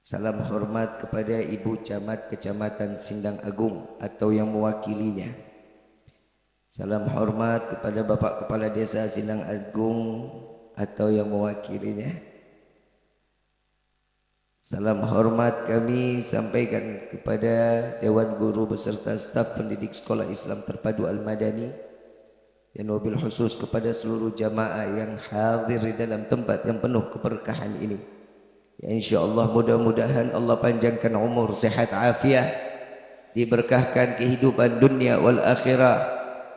Salam hormat kepada Ibu Camat Kecamatan Sindang Agung atau yang mewakilinya. Salam hormat kepada Bapak Kepala Desa Sindang Agung atau yang mewakilinya. Salam hormat kami sampaikan kepada Dewan Guru beserta staf pendidik Sekolah Islam Terpadu Al-Madani, dan wabil khusus kepada seluruh jamaah yang hadir di dalam tempat yang penuh keberkahan ini. Ya, insyaallah mudah-mudahan Allah panjangkan umur, sehat, afiat, diberkahkan kehidupan dunia wal akhirah,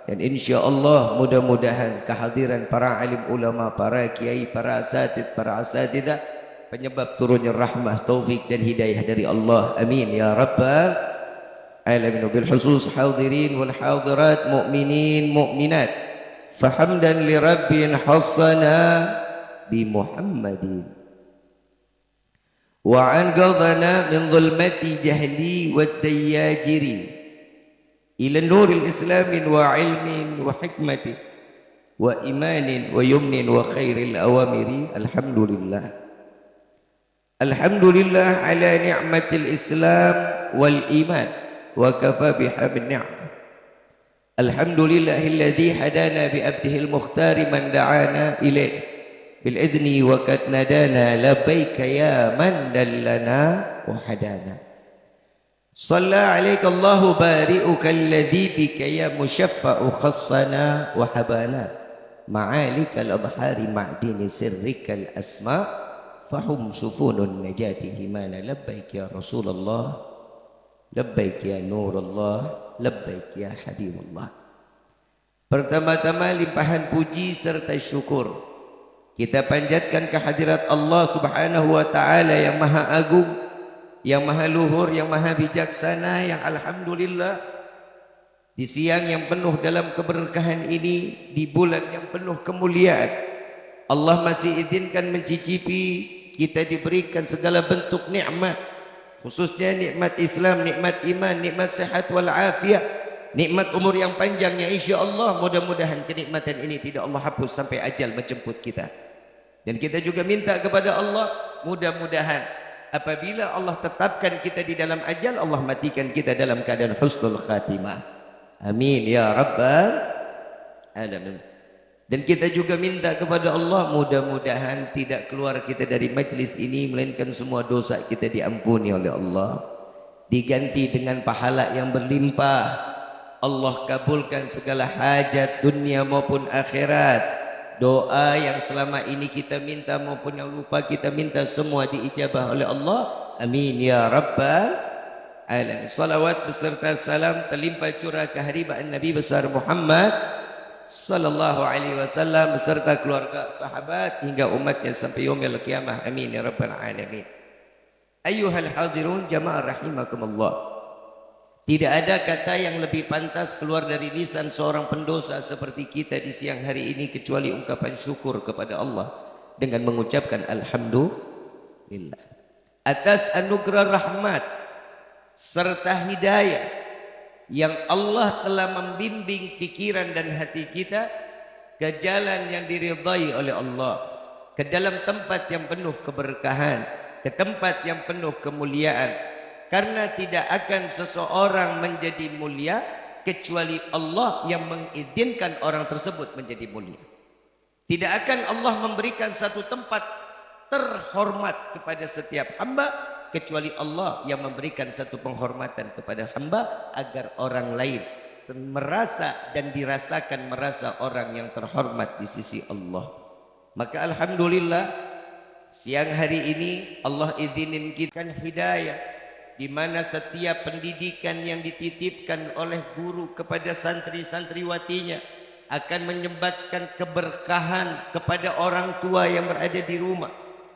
dan insyaallah mudah-mudahan kehadiran para alim ulama, para kiai, para asatidzah penyebab turunnya rahmah, taufik dan hidayah dari Allah. Amin ya rabbal alamin. Bil khusus hadirin wal hadirat, mukminin mukminat, fahamdan li rabbin hassana bi Muhammadin وأنقذنا من ظلمة جهلي والدياجر إلى النور الإسلام وعلم وحكمة وإيمان ويمن وخير الأوامر. الحمد لله، الحمد لله على نعمة الإسلام والإيمان وكفى بها بالنعمة. الحمد لله الذي هدانا بأبده المختار من دعانا إليه بالإذن وقد ندانا لبيك يا من دلنا وحدانا. صلى عليك الله بارئك الذي بك يا مشفع خصنا وحبانا معالك الأظهار معدن سرك الأسماء فهم سفون النجاة همانا. لبيك يا رسول الله، لبيك يا نور الله، لبيك يا حبيب الله. Pertama-tama limpahan puji serta syukur kita panjatkan kehadirat Allah Subhanahu wa taala yang maha agung, yang maha luhur, yang maha bijaksana, yang alhamdulillah di siang yang penuh dalam keberkahan ini, di bulan yang penuh kemuliaan, Allah masih izinkan mencicipi kita diberikan segala bentuk nikmat, khususnya nikmat Islam, nikmat iman, nikmat sehat wal afiat, nikmat umur yang panjang yang insyaallah mudah-mudahan kenikmatan ini tidak Allah hapus sampai ajal menjemput kita. Dan kita juga minta kepada Allah, mudah-mudahan apabila Allah tetapkan kita di dalam ajal, Allah matikan kita dalam keadaan husnul khatimah. Amin ya rabbal alamin. Dan kita juga minta kepada Allah, mudah-mudahan tidak keluar kita dari majlis ini melainkan semua dosa kita diampuni oleh Allah, diganti dengan pahala yang berlimpah. Allah kabulkan segala hajat dunia maupun akhirat. Doa yang selama ini kita minta maupun yang lupa kita minta, semua diijabah oleh Allah. Amin ya rabbal alamin. Salawat beserta salam terlimpah curah kehadiran Nabi besar Muhammad sallallahu alaihi wasallam beserta keluarga, sahabat hingga umatnya sampai yaumil qiyamah. Amin ya rabbal alamin. Ayyuhal hadirun jamaah rahimakumullah. Tidak ada kata yang lebih pantas keluar dari lisan seorang pendosa seperti kita di siang hari ini kecuali ungkapan syukur kepada Allah dengan mengucapkan alhamdulillah atas anugerah rahmat serta hidayah yang Allah telah membimbing fikiran dan hati kita ke jalan yang diridhai oleh Allah, ke dalam tempat yang penuh keberkahan, ke tempat yang penuh kemuliaan. Karena tidak akan seseorang menjadi mulia kecuali Allah yang mengizinkan orang tersebut menjadi mulia. Tidak akan Allah memberikan satu tempat terhormat kepada setiap hamba kecuali Allah yang memberikan satu penghormatan kepada hamba agar orang lain merasa dan dirasakan merasa orang yang terhormat di sisi Allah. Maka alhamdulillah siang hari ini Allah izinin kita hidayah, di mana setiap pendidikan yang dititipkan oleh guru kepada santri-santriwatinya akan menyebabkan keberkahan kepada orang tua yang berada di rumah.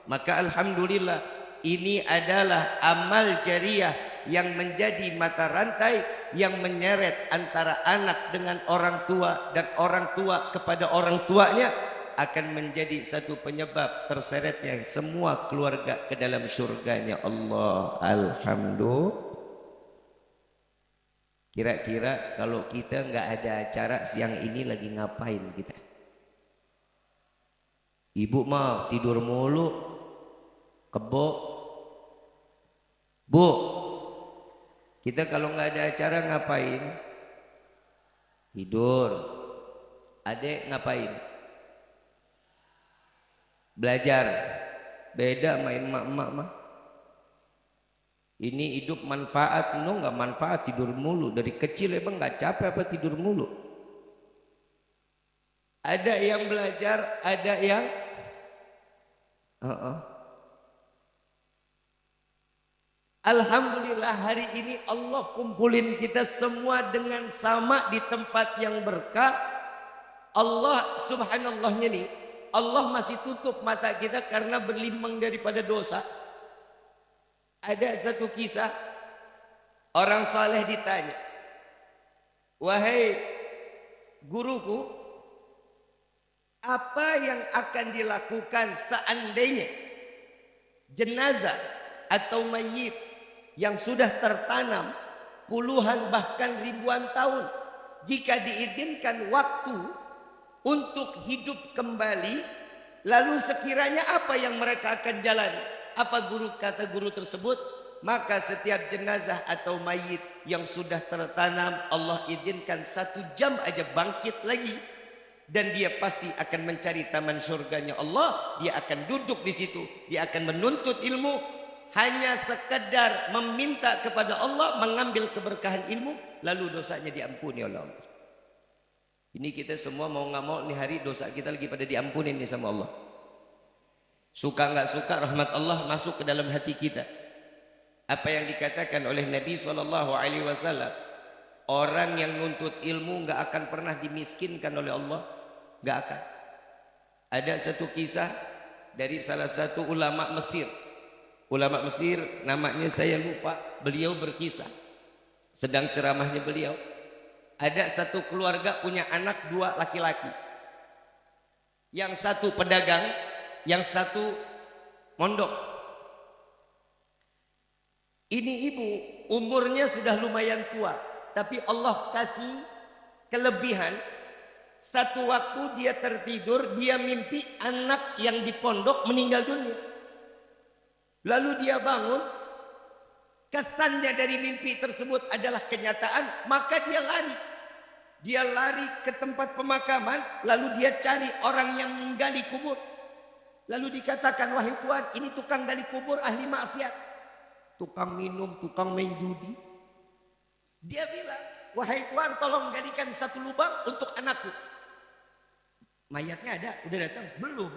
Maka alhamdulillah ini adalah amal jariah yang menjadi mata rantai yang menyeret antara anak dengan orang tua dan orang tua kepada orang tuanya, akan menjadi satu penyebab terseretnya semua keluarga ke dalam syurganya Allah. Alhamdulillah. Kira-kira kalau kita nggak ada acara siang ini lagi ngapain kita? Ibu mah tidur mulu, kebo, Kita kalau nggak ada acara ngapain? Tidur. Adek ngapain? Belajar. Beda main emak-emak mah. Ini hidup manfaat, no nggak manfaat tidur mulu. Dari kecil emang nggak capek apa tidur mulu? Ada yang belajar, ada yang Alhamdulillah hari ini Allah kumpulin kita semua dengan sama di tempat yang berkah. Allah subhanallahnya nih, Allah masih tutup mata kita karena berlimang daripada dosa. Ada satu kisah, orang saleh ditanya, wahai guruku, apa yang akan dilakukan seandainya jenazah atau mayit yang sudah tertanam puluhan bahkan ribuan tahun, jika diizinkan waktu untuk hidup kembali, lalu sekiranya apa yang mereka akan jalani? Apa kata guru tersebut? Maka setiap jenazah atau mayit yang sudah tertanam, Allah izinkan 1 jam aja bangkit lagi, dan dia pasti akan mencari taman surganya Allah. Dia akan duduk di situ, dia akan menuntut ilmu, hanya sekedar meminta kepada Allah, mengambil keberkahan ilmu, lalu dosanya diampuni oleh Allah. Ini kita semua mau nggak mau nih hari dosa kita lagi pada diampuni nih sama Allah. Suka nggak suka rahmat Allah masuk ke dalam hati kita. Apa yang dikatakan oleh Nabi SAW, orang yang nuntut ilmu nggak akan pernah dimiskinkan oleh Allah, nggak akan. Ada satu kisah dari salah satu ulama Mesir. Ulama Mesir namanya saya lupa, beliau berkisah sedang ceramahnya beliau, ada satu keluarga punya anak 2 laki-laki, yang satu pedagang, yang satu mondok. Ini ibu umurnya sudah lumayan tua, tapi Allah kasih kelebihan. Satu waktu dia tertidur, dia mimpi anak yang di pondok meninggal dunia. Lalu dia bangun, kesannya dari mimpi tersebut adalah kenyataan, maka dia lari. Dia lari ke tempat pemakaman, lalu dia cari orang yang menggali kubur. Lalu dikatakan, wahai Tuhan, ini tukang gali kubur ahli maksiat, tukang minum, tukang main judi. Dia bilang, wahai Tuhan, tolong galikan 1 lubang untuk anakku. Mayatnya ada, udah datang? Belum.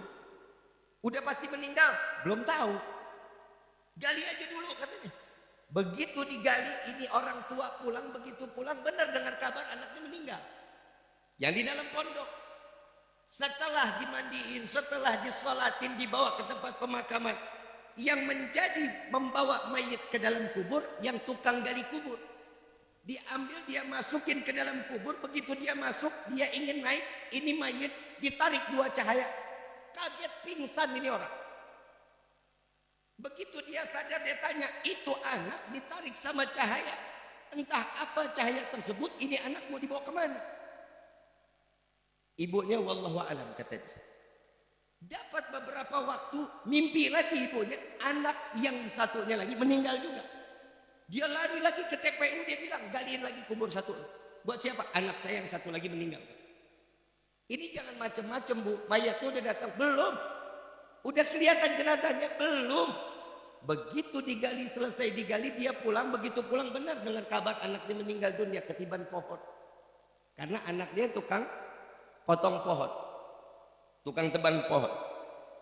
Udah pasti meninggal? Belum tahu. Gali aja dulu katanya. Begitu digali, ini orang tua pulang, begitu pulang benar dengar kabar anaknya meninggal. Yang di dalam pondok. Setelah dimandiin, setelah disolatin, dibawa ke tempat pemakaman. Yang menjadi membawa mayit ke dalam kubur, yang tukang gali kubur. Diambil, dia masukin ke dalam kubur. Begitu dia masuk, dia ingin naik, ini mayit ditarik 2 cahaya. Kaget pingsan ini orang. Begitu dia sadar, dia tanya, itu anak ditarik sama cahaya. Entah apa cahaya tersebut, ini anak mau dibawa kemana? Ibunya wallahu alam katanya. Dapat beberapa waktu, mimpi lagi ibunya, anak yang satunya lagi meninggal juga. Dia lari lagi ke TPU, dia bilang, galiin lagi kubur 1. Buat siapa? Anak saya yang 1 lagi meninggal. Ini jangan macam-macam bu, mayatnya udah datang, belum. Udah kelihatan jenazahnya, belum. Begitu digali, selesai digali, dia pulang. Begitu pulang benar dengar kabar anaknya meninggal dunia ketiban pohon. Karena anaknya tukang potong pohon, tukang tebang pohon.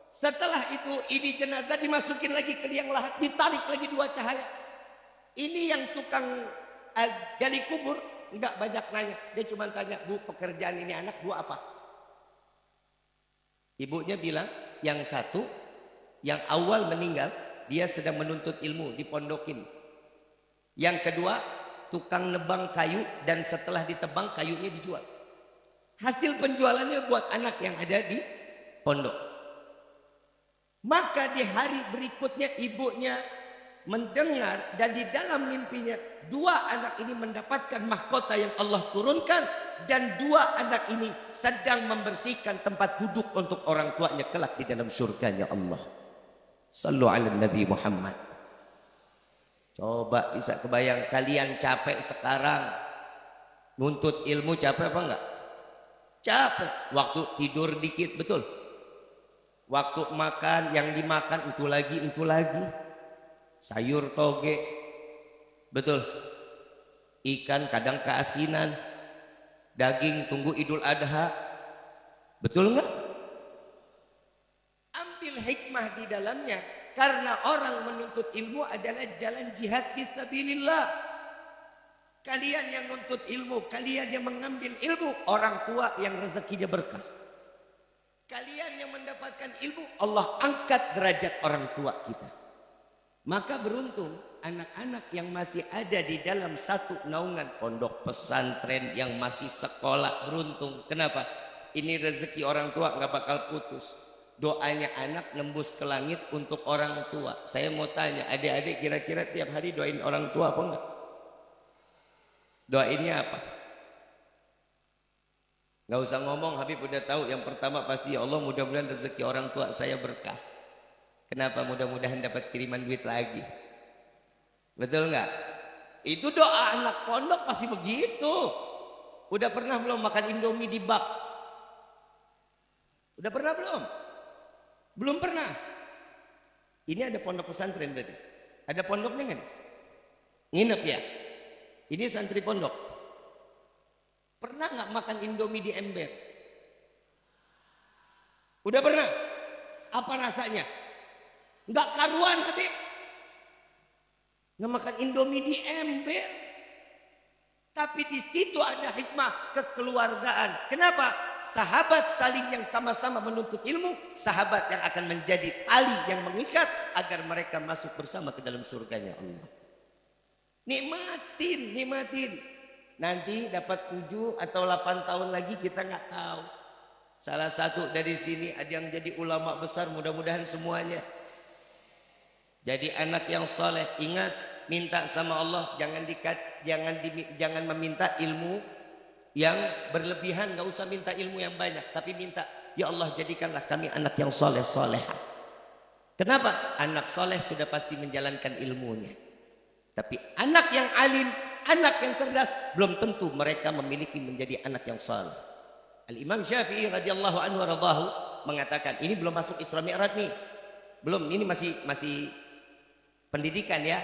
Setelah itu, ini jenazah dimasukin lagi ke liang lahat, ditarik lagi 2 cahaya. Ini yang tukang gali kubur enggak banyak nanya, dia cuma tanya, bu, pekerjaan ini anak bu apa? Ibunya bilang, yang satu, yang awal meninggal, dia sedang menuntut ilmu, dipondokin. Yang kedua, tukang nebang kayu, dan setelah ditebang kayunya dijual. Hasil penjualannya buat anak yang ada di pondok. Maka di hari berikutnya ibunya mendengar, dan di dalam mimpinya 2 anak ini mendapatkan mahkota yang Allah turunkan, dan 2 anak ini sedang membersihkan tempat duduk untuk orang tuanya kelak di dalam surganya Allah. Sallu ala Nabi Muhammad. Coba bisa kebayang kalian capek sekarang nuntut ilmu, capek apa enggak? Capek. Waktu tidur dikit, betul. Waktu makan yang dimakan itu lagi. Sayur toge, betul. Ikan kadang keasinan, daging tunggu Idul Adha, betul enggak? Ambil hikmah di dalamnya, karena orang menuntut ilmu adalah jalan jihad fisabilillah. Kalian yang menuntut ilmu, kalian yang mengambil ilmu, orang tua yang rezekinya berkah. Kalian yang mendapatkan ilmu, Allah angkat derajat orang tua kita. Maka beruntung anak-anak yang masih ada di dalam satu naungan pondok pesantren, yang masih sekolah, beruntung. Kenapa? Ini rezeki orang tua nggak bakal putus. Doanya anak nembus ke langit untuk orang tua. Saya mau tanya, adik-adik kira-kira tiap hari doain orang tua apa enggak? Doainnya apa? Nggak usah ngomong, Habib udah tahu. Yang pertama pasti, ya Allah mudah-mudahan rezeki orang tua saya berkah. Kenapa? Mudah-mudahan dapat kiriman duit lagi. Betul nggak? Itu doa anak pondok pasti begitu. Udah pernah belum makan Indomie di bak? Udah pernah belum? Belum pernah. Ini ada pondok pesantren berarti. Ada pondoknya kan? Nginep ya? Ini santri pondok. Pernah nggak makan Indomie di ember? Udah pernah? Apa rasanya? Nggak karuan, Habib. Nggak makan Indomie di ember. Tapi di situ ada hikmah kekeluargaan. Kenapa? Sahabat saling yang sama-sama menuntut ilmu, sahabat yang akan menjadi tali yang mengikat agar mereka masuk bersama ke dalam surganya Allah. Nikmatin. Nanti dapat 7 atau 8 tahun lagi kita nggak tahu. Salah satu dari sini ada yang jadi ulama besar, mudah-mudahan semuanya. Jadi anak yang soleh. Ingat, minta sama Allah, jangan meminta ilmu yang berlebihan. Nggak usah minta ilmu yang banyak, tapi minta, ya Allah jadikanlah kami anak yang soleh soleha. Kenapa? Anak soleh sudah pasti menjalankan ilmunya. Tapi anak yang alim, anak yang cerdas, belum tentu mereka memiliki menjadi anak yang soleh. Al-Imam Syafi'i radhiyallahu anhu radhahu mengatakan, ini belum masuk Isra Mi'raj nih, belum, ini masih pendidikan ya.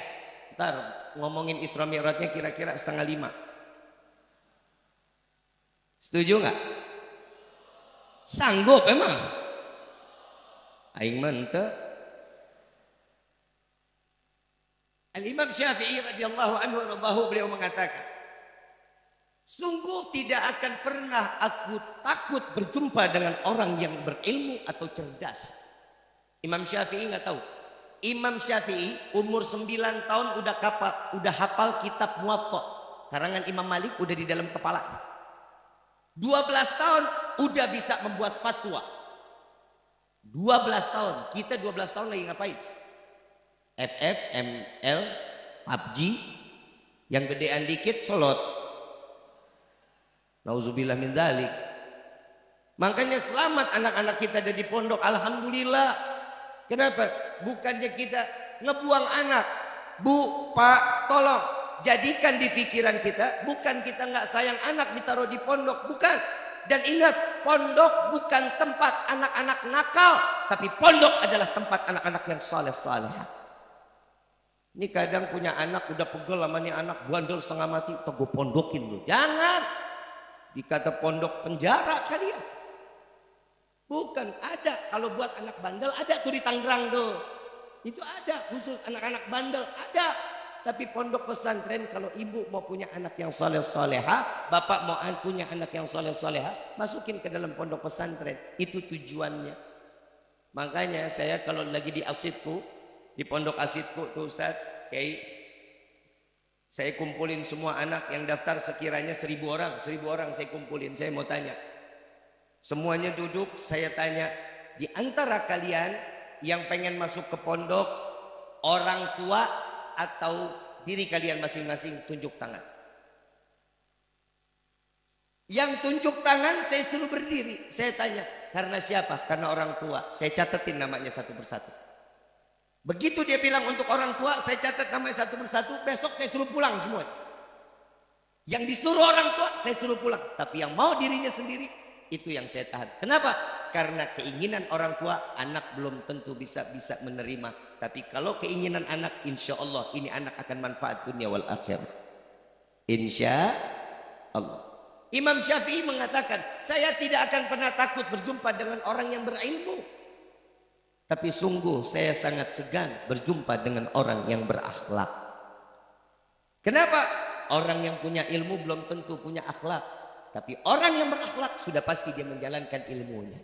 Ntar ngomongin Isra Mi'rajnya kira-kira 4:30. Setuju nggak? Sanggup emang? Aing mantep. Al-Imam Syafi'i radhiyallahu anhu radhahu, beliau mengatakan, sungguh tidak akan pernah aku takut berjumpa dengan orang yang berilmu atau cerdas. Imam Syafi'i nggak tahu. Imam Syafi'i umur 9 tahun udah hafal kitab Muwatta karangan Imam Malik, udah di dalam kepala. 12 tahun udah bisa membuat fatwa. 12 tahun. Kita 12 tahun lagi ngapain? FF, ML, PUBG, yang gedean dikit slot. Nauzubillah min dzalik. Makanya selamat anak-anak kita ada di pondok, alhamdulillah. Kenapa? Bukannya kita ngebuang anak. Bu, Pak, tolong jadikan di pikiran kita, bukan kita nggak sayang anak ditaruh di pondok, bukan. Dan ingat, pondok bukan tempat anak-anak nakal, tapi pondok adalah tempat anak-anak yang saleh-salehah. Ini kadang punya anak udah pegel sama nih anak bandel setengah mati, teguh pondokin lu. Jangan. Dikata pondok penjara kali ya. Bukan, ada. Kalau buat anak bandel ada tuh di Tangerang tuh. Itu ada khusus anak-anak bandel, ada. Tapi pondok pesantren, kalau ibu mau punya anak yang saleh soleha, bapak mau punya anak yang saleh soleha, masukin ke dalam pondok pesantren. Itu tujuannya. Makanya saya kalau lagi di asidku, di pondok asidku tuh Ustaz, saya kumpulin semua anak yang daftar sekiranya 1.000 orang, 1.000 orang saya kumpulin. Saya mau tanya, semuanya duduk, saya tanya, di antara kalian yang pengen masuk ke pondok, orang tua atau diri kalian masing-masing, tunjuk tangan. Yang tunjuk tangan saya suruh berdiri. Saya tanya, karena siapa? Karena orang tua. Saya catetin namanya satu persatu. Begitu dia bilang untuk orang tua, saya catat namanya satu persatu, besok saya suruh pulang semua. Yang disuruh orang tua, saya suruh pulang. Tapi yang mau dirinya sendiri, itu yang saya tahan. Kenapa? Karena keinginan orang tua, anak belum tentu bisa menerima. Tapi kalau keinginan anak, insya Allah ini anak akan manfaat dunia wal akhirah. Insya Allah. Imam Syafi'i mengatakan, saya tidak akan pernah takut berjumpa dengan orang yang berilmu. Tapi sungguh saya sangat segan berjumpa dengan orang yang berakhlak. Kenapa? Orang yang punya ilmu belum tentu punya akhlak. Tapi orang yang berakhlak sudah pasti dia menjalankan ilmunya.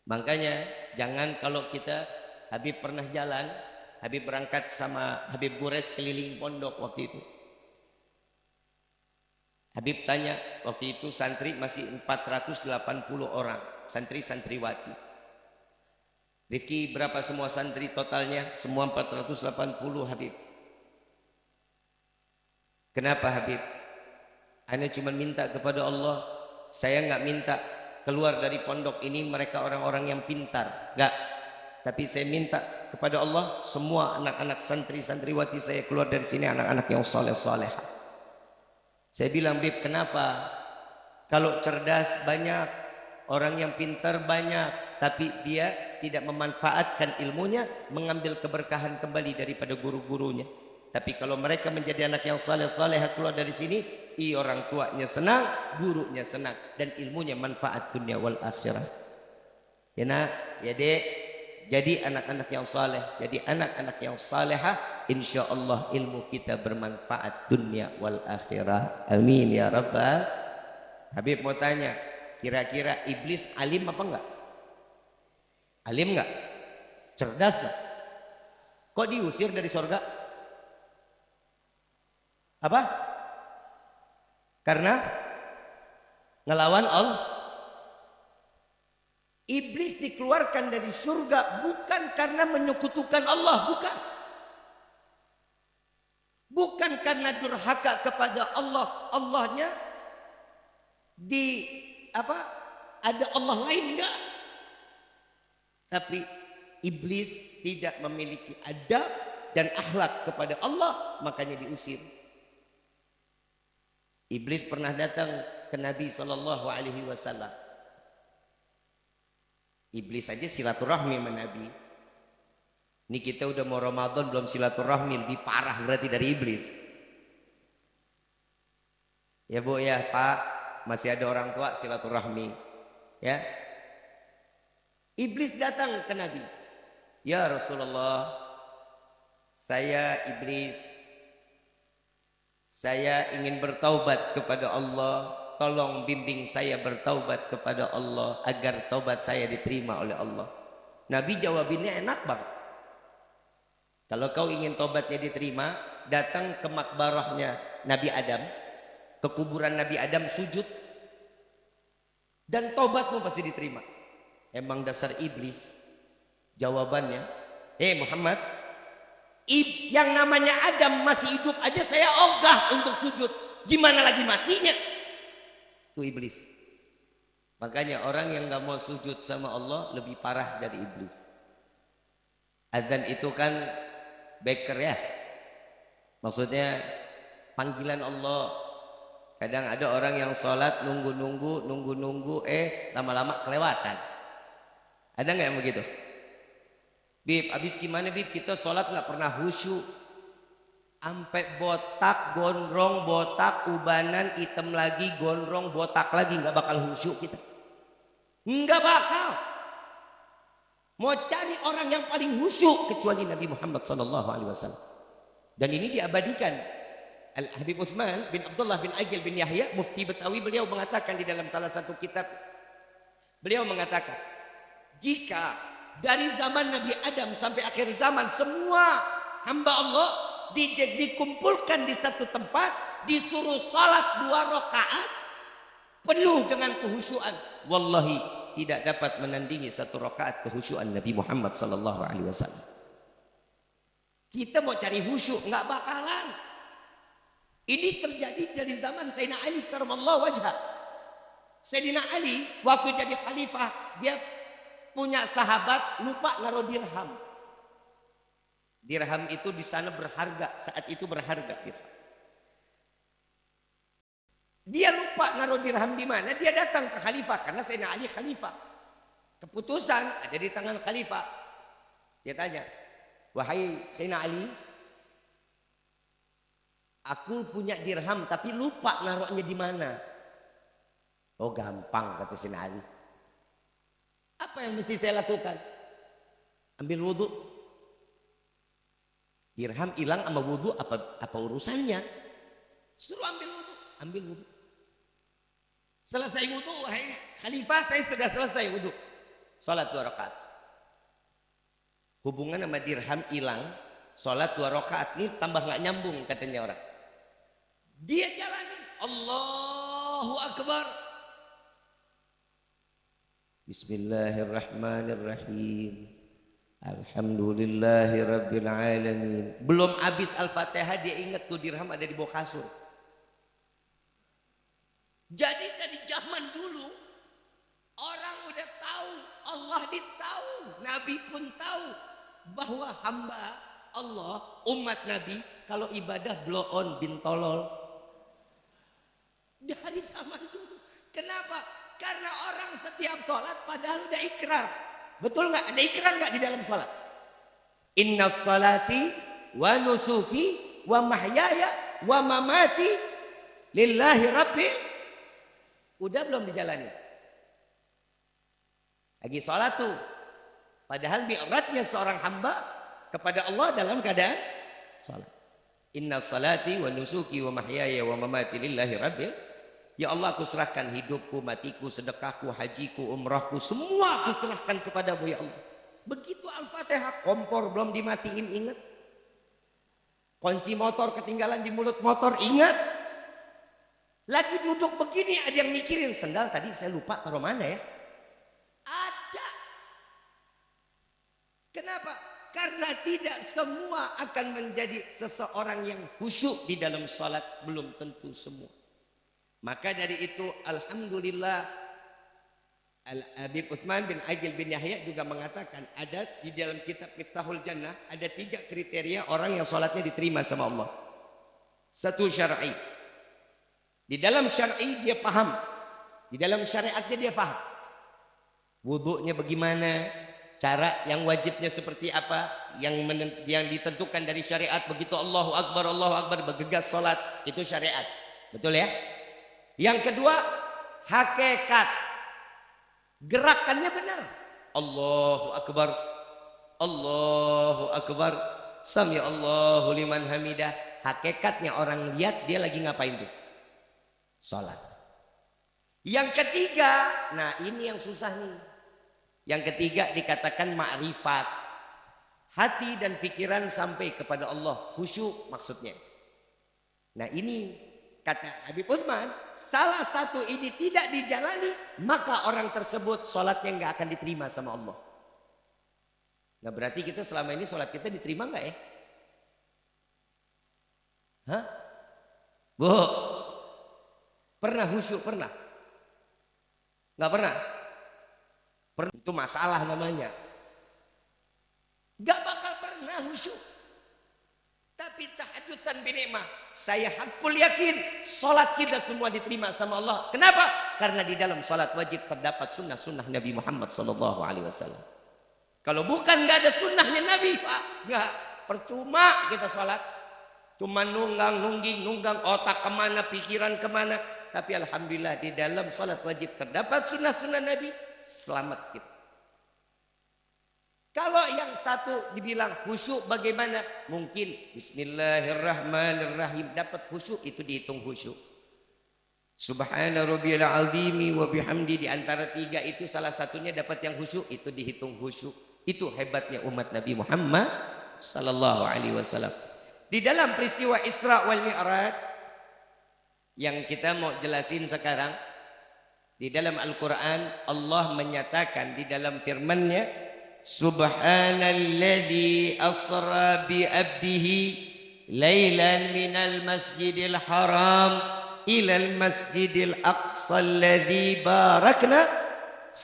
Makanya jangan kalau kita, Habib pernah jalan, Habib berangkat sama Habib Gures keliling pondok waktu itu. Habib tanya, waktu itu santri masih 480 orang, santri-santriwati. Rifki berapa semua santri totalnya? Semua 480 Habib. Kenapa Habib? Ana cuma minta kepada Allah, saya nggak minta keluar dari pondok ini mereka orang-orang yang pintar, nggak. Tapi saya minta kepada Allah semua anak-anak santri-santriwati saya keluar dari sini anak-anak yang soleh-soleh. Saya bilang, Bib, kenapa? Kalau cerdas banyak, orang yang pintar banyak, tapi dia tidak memanfaatkan ilmunya, mengambil keberkahan kembali daripada guru-gurunya. Tapi kalau mereka menjadi anak yang saleh-saleh keluar dari sini, orang tuanya senang, gurunya senang, dan ilmunya manfaat dunia wal akhirah. Ya nak, ya dek, jadi anak-anak yang saleh, jadi anak-anak yang salehah, insya Allah ilmu kita bermanfaat dunia wal akhirah. Amin ya rabbal. Habib mau tanya, kira-kira iblis alim apa enggak? Alim enggak? Cerdas enggak? Kok diusir dari surga? Apa? Karena ngelawan Allah. Iblis dikeluarkan dari surga bukan karena menyekutukan Allah, bukan. Bukan karena durhaka kepada Allah, Allahnya ada Allah lain, enggak. Tapi iblis tidak memiliki adab dan akhlak kepada Allah, makanya diusir. Iblis pernah datang ke Nabi SAW. Iblis aja silaturahmi sama Nabi. Ini kita udah mau Ramadan belum silaturahmi, lebih parah berarti dari iblis. Ya Bu ya Pak, masih ada orang tua silaturahmi. Ya. Iblis datang ke Nabi. Ya Rasulullah, saya iblis. Saya ingin bertaubat kepada Allah. Tolong bimbing saya bertaubat kepada Allah agar taubat saya diterima oleh Allah. Nabi jawabinnya enak banget. Kalau kau ingin taubatnya diterima, datang ke makbarahnya Nabi Adam, ke kuburan Nabi Adam, sujud, dan taubatmu pasti diterima. Emang dasar iblis. Jawabannya, Muhammad, yang namanya Adam masih hidup aja saya ogah untuk sujud, gimana lagi matinya? Itu iblis. Makanya orang yang gak mau sujud sama Allah lebih parah dari iblis. Adzan itu kan beker ya, maksudnya panggilan Allah. Kadang ada orang yang sholat nunggu-nunggu, lama-lama kelewatan. Ada nggak yang begitu? Bib, abis gimana Bib? Kita sholat nggak pernah khusyuk, sampai botak, gondrong, botak, ubanan, hitam lagi, gondrong, botak lagi, nggak bakal khusyuk kita. Nggak bakal. Mau cari orang yang paling khusyuk kecuali Nabi Muhammad SAW. Dan ini diabadikan. Al-Habib Utsman bin Abdullah bin Aqil bin Yahya, Mufti Betawi, beliau mengatakan di dalam salah satu kitab, beliau mengatakan, jika dari zaman Nabi Adam sampai akhir zaman semua hamba Allah dikumpulkan di satu tempat, disuruh salat 2 rakaat penuh dengan kehusyuan, wallahi tidak dapat menandingi 1 rakaat kehusyuan Nabi Muhammad SAW. Kita mau cari khusyuk nggak bakalan. Ini terjadi dari zaman Sayyidina Ali karamallahu wajhah. Sayyidina Ali waktu jadi khalifah, dia punya sahabat lupa naruh dirham. Dirham itu di sana berharga, saat itu berharga dirham. Dia lupa naruh dirham di mana, dia datang ke khalifah karena Sayyidina Ali khalifah. Keputusan ada di tangan khalifah. Dia tanya, "Wahai Sayyidina Ali, aku punya dirham tapi lupa naruhnya di mana." "Oh gampang," kata Sayyidina Ali. "Apa yang mesti saya lakukan?" "Ambil wudhu." Dirham hilang sama wudhu apa urusannya? Suruh ambil wudhu. Ambil wudhu. Selesai wudhu, wahai khalifah, saya sudah selesai wudhu. Salat 2 rakaat. Hubungan sama dirham hilang, salat 2 rakaat ini tambah nggak nyambung katanya orang. Dia jalanin, Allahu Akbar. Bismillahirrahmanirrahim. Alhamdulillahi Rabbil Alamin. Belum habis Al-Fatihah dia ingat tuh dirham ada di bawah kasur. Jadi dari zaman dulu orang udah tahu, Allah ditahu, Nabi pun tahu bahwa hamba Allah, umat Nabi kalau ibadah blow on bin tolol. Dari zaman dulu. Kenapa? Karena orang setiap sholat padahal udah ikrar. Betul nggak? Ada ikrar nggak di dalam sholat? Inna salati wa nusuki wa mahyaya wa mamati lillahi rabbil. Udah belum dijalani? Lagi sholat tuh. Padahal mi'rajnya seorang hamba kepada Allah dalam keadaan sholat. Inna salati wa nusuki wa mahyaya wa mamati lillahi rabbil. Ya Allah, aku serahkan hidupku, matiku, sedekahku, hajiku, umrahku, semua aku serahkan kepadamu ya Allah. Begitu Al-Fatihah, kompor belum dimatiin, ingat. Kunci motor ketinggalan di mulut motor, ingat. Lagi duduk begini ada yang mikirin, sendal tadi saya lupa taruh mana ya. Ada. Kenapa? Karena tidak semua akan menjadi seseorang yang khusyuk di dalam salat, belum tentu semua. Maka dari itu alhamdulillah Al-Habib Uthman bin Aqil bin Yahya juga mengatakan ada di dalam kitab Miftahul Jannah ada 3 kriteria orang yang sholatnya diterima sama Allah. 1 syar'i. Di dalam syar'i dia paham. Di dalam syariatnya dia paham. Wudunya bagaimana, cara yang wajibnya seperti apa, yang ditentukan dari syariat. Begitu Allahu Akbar bergegas sholat, itu syariat. Betul ya? Yang kedua, hakikat. Gerakannya benar. Allahu Akbar. Allahu Akbar. Sami Allahu liman hamidah. Hakikatnya orang lihat dia lagi ngapain tuh? Salat. Yang ketiga, nah ini yang susah nih. Yang ketiga dikatakan ma'rifat. Hati dan pikiran sampai kepada Allah. Khusyuk maksudnya. Nah ini kata Habib Uthman, salah satu ini tidak dijalani, maka orang tersebut sholatnya nggak akan diterima sama Allah. Nah berarti kita selama ini sholat kita diterima nggak ya? Hah? Bu, pernah khusyuk? Pernah? Nggak pernah? Pernah. Itu masalah namanya. Nggak bakal pernah khusyuk. Tapi tahadutsan binikmah. Saya hakul yakin sholat kita semua diterima sama Allah. Kenapa? Karena di dalam sholat wajib terdapat sunnah-sunnah Nabi Muhammad SAW. Kalau bukan nggak ada sunnahnya Nabi, Pak, nggak percuma kita sholat. Cuma nunggang otak kemana, pikiran kemana. Tapi alhamdulillah di dalam sholat wajib terdapat sunnah-sunnah Nabi, selamat kita. Kalau yang satu dibilang khusyuk bagaimana? Mungkin Bismillahirrahmanirrahim dapat khusyuk, itu dihitung khusyuk. Subhana rabbiyal azimi wa bihamdi, di antara 3 itu salah satunya dapat yang khusyuk, itu dihitung khusyuk. Itu hebatnya umat Nabi Muhammad sallallahu alaihi wasallam. Di dalam peristiwa Isra wal Mi'raj yang kita mau jelasin sekarang, di dalam Al-Qur'an Allah menyatakan di dalam firman-Nya, Subhanalladzi asra bi abdihi lailan minal masjidil haram ilal masjidil aqsa alladzi barakna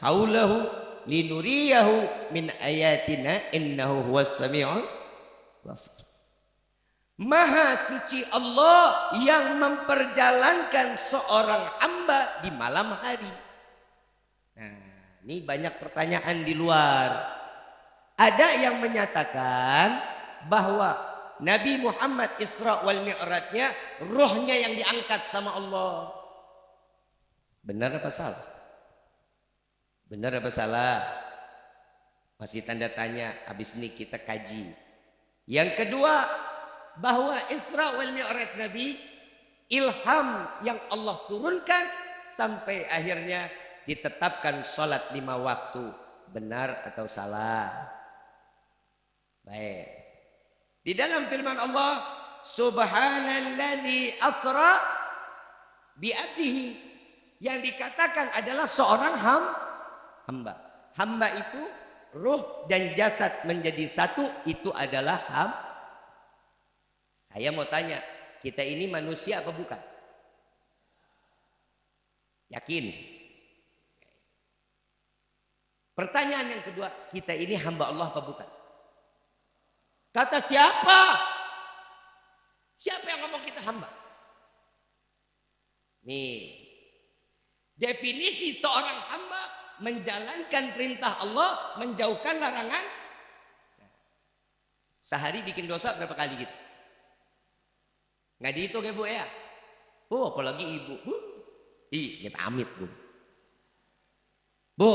haulahu linuriyahu min ayatina innahu huwas sami'ul Maha suci Allah yang memperjalankan seorang hamba di malam hari. Nah, ini banyak pertanyaan di luar. Ada yang menyatakan bahwa Nabi Muhammad Isra wal Mi'rajnya ruhnya yang diangkat sama Allah. Benar apa salah? Benar apa salah? Masih tanda tanya, habis ini kita kaji. Yang kedua, bahwa Isra wal Mi'raj Nabi ilham yang Allah turunkan sampai akhirnya ditetapkan salat 5 waktu. Benar atau salah? Baik. Di dalam firman Allah, Subhanalladzi asra bi'abdihi, yang dikatakan adalah seorang hamba. Hamba itu ruh dan jasad menjadi satu, itu adalah hamba. Saya mau tanya, kita ini manusia apa bukan? Yakin? Pertanyaan yang kedua, kita ini hamba Allah apa bukan? Kata siapa? Siapa yang ngomong kita hamba? Nih, definisi seorang hamba menjalankan perintah Allah, menjauhkan larangan. Sehari bikin dosa berapa kali gitu? Nggak dihitung ya Bu ya? Oh, apalagi ibu. Kita amit Bu. Bu,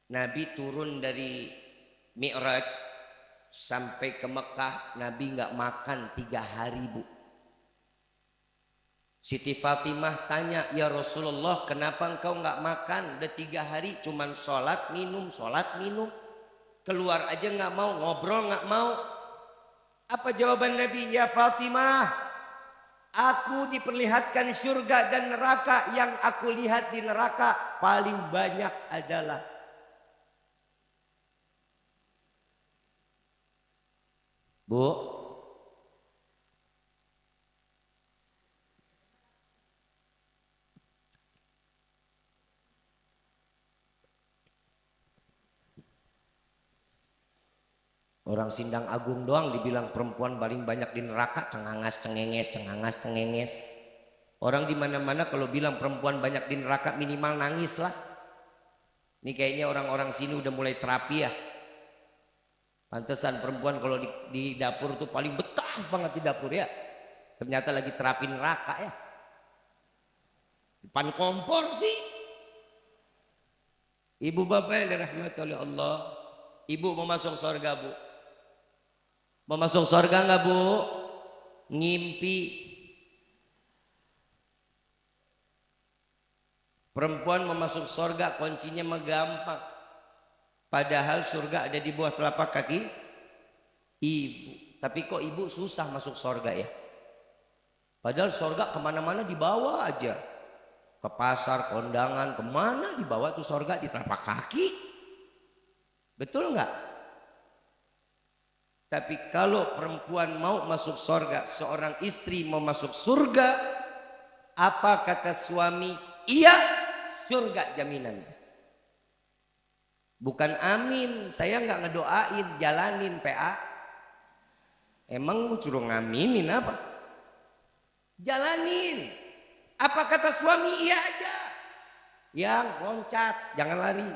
Nabi turun dari Mi'raj sampai ke Mekah, Nabi nggak makan 3 hari Bu. Siti Fatimah tanya, ya Rasulullah, kenapa engkau nggak makan? Udah 3 hari cuman sholat minum. Keluar aja nggak mau, ngobrol nggak mau. Apa jawaban Nabi? Ya Fatimah, aku diperlihatkan surga dan neraka. Yang aku lihat di neraka paling banyak adalah Bu, orang Sindang Agung doang dibilang perempuan paling banyak di neraka, cengangas cengenges. Orang di mana-mana kalau bilang perempuan banyak di neraka minimal nangis lah. Ini kayaknya orang-orang sini udah mulai terapi ya. Pantesan perempuan kalau di dapur tuh paling betah banget di dapur ya. Ternyata lagi terapi neraka ya. Depan kompor sih. Ibu bapak yang dirahmati oleh Allah, ibu mau masuk surga Bu? Mau masuk surga nggak Bu? Ngimpi. Perempuan mau masuk surga kuncinya mah gampang. Padahal surga ada di bawah telapak kaki ibu. Tapi kok ibu susah masuk surga ya? Padahal surga kemana-mana dibawa aja. Ke pasar, kondangan, kemana dibawa tuh surga di telapak kaki. Betul nggak? Tapi kalau perempuan mau masuk surga, seorang istri mau masuk surga, apa kata suami? Iya, surga jaminan. Bukan amin, saya nggak ngedoain, jalanin PA. Emang suruh ngaminin apa? Jalanin. Apa kata suami? Iya aja. Yang loncat, jangan lari.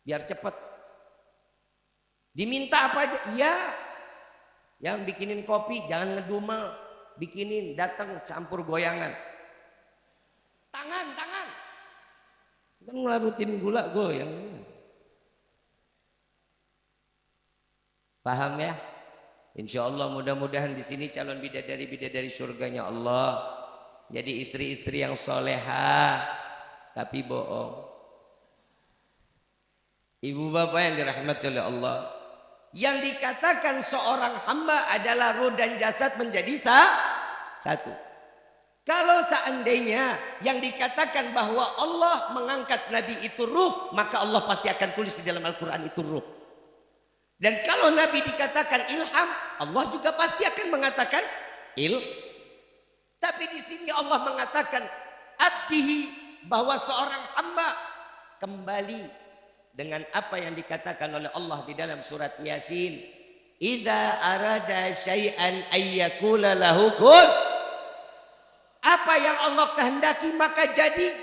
Biar cepet. Diminta apa aja? Iya. Yang bikinin kopi, jangan ngedumel. Bikinin, datang campur goyangan. Tangan. Kan ngelarutin gula goyang. Paham ya? Insya Allah mudah-mudahan di sini calon bidadari surganya Allah. Jadi istri-istri yang soleha tapi bohong. Ibu bapak yang dirahmati oleh Allah, yang dikatakan seorang hamba adalah ruh dan jasad menjadi satu. Kalau seandainya yang dikatakan bahwa Allah mengangkat Nabi itu ruh, maka Allah pasti akan tulis di dalam Al-Quran itu ruh. Dan kalau Nabi dikatakan ilham, Allah juga pasti akan mengatakan Tapi di sini Allah mengatakan abdihi, bahwa seorang hamba kembali dengan apa yang dikatakan oleh Allah di dalam surat Yasin. Idza arada syai'an ayyakula lahu kun. Apa yang Allah kehendaki maka jadi.